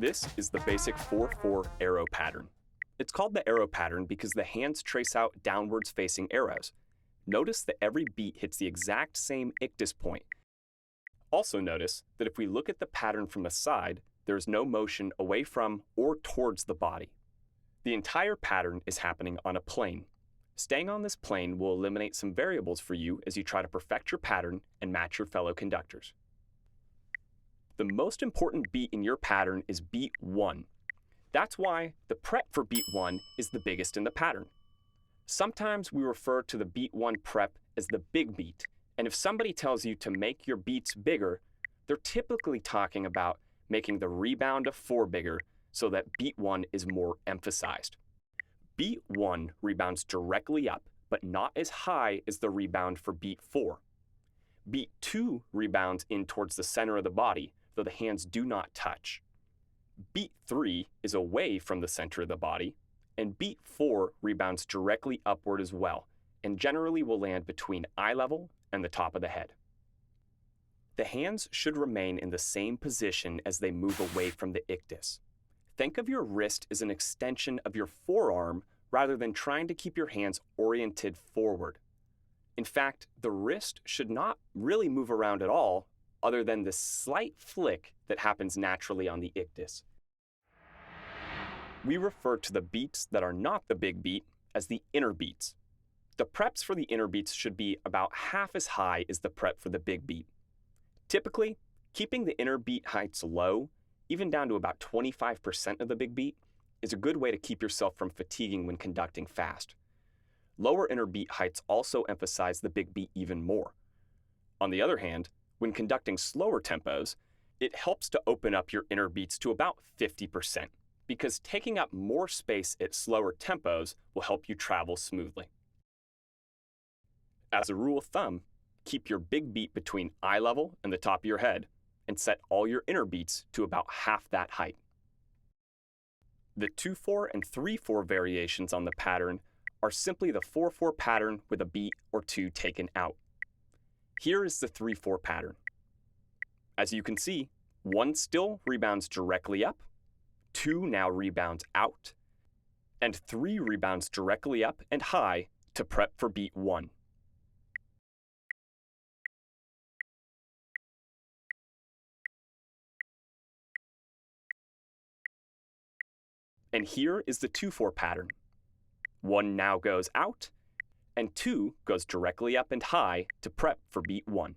This is the basic 4-4 arrow pattern. It's called the arrow pattern because the hands trace out downwards facing arrows. Notice that every beat hits the exact same ictus point. Also notice that if we look at the pattern from the side, there is no motion away from or towards the body. The entire pattern is happening on a plane. Staying on this plane will eliminate some variables for you as you try to perfect your pattern and match your fellow conductors. The most important beat in your pattern is beat 1. That's why the prep for beat 1 is the biggest in the pattern. Sometimes we refer to the beat 1 prep as the big beat, and if somebody tells you to make your beats bigger, they're typically talking about making the rebound of 4 bigger so that beat 1 is more emphasized. Beat 1 rebounds directly up, but not as high as the rebound for beat 4. Beat 2 rebounds in towards the center of the body, though the hands do not touch. Beat 3 is away from the center of the body, and beat 4 rebounds directly upward as well, and generally will land between eye level and the top of the head. The hands should remain in the same position as they move away from the ictus. Think of your wrist as an extension of your forearm rather than trying to keep your hands oriented forward. In fact, the wrist should not really move around at all other than the slight flick that happens naturally on the ictus. We refer to the beats that are not the big beat as the inner beats. The preps for the inner beats should be about half as high as the prep for the big beat. Typically, keeping the inner beat heights low, even down to about 25% of the big beat, is a good way to keep yourself from fatiguing when conducting fast. Lower inner beat heights also emphasize the big beat even more. On the other hand, when conducting slower tempos, it helps to open up your inner beats to about 50%, because taking up more space at slower tempos will help you travel smoothly. As a rule of thumb, keep your big beat between eye level and the top of your head, and set all your inner beats to about half that height. The 2-4 and 3-4 variations on the pattern are simply the 4-4 pattern with a beat or 2 taken out. Here is the 3-4 pattern. As you can see, 1 still rebounds directly up, 2 now rebounds out, and 3 rebounds directly up and high to prep for beat 1. And here is the 2-4 pattern. 1 now goes out, and 2 goes directly up and high to prep for beat 1.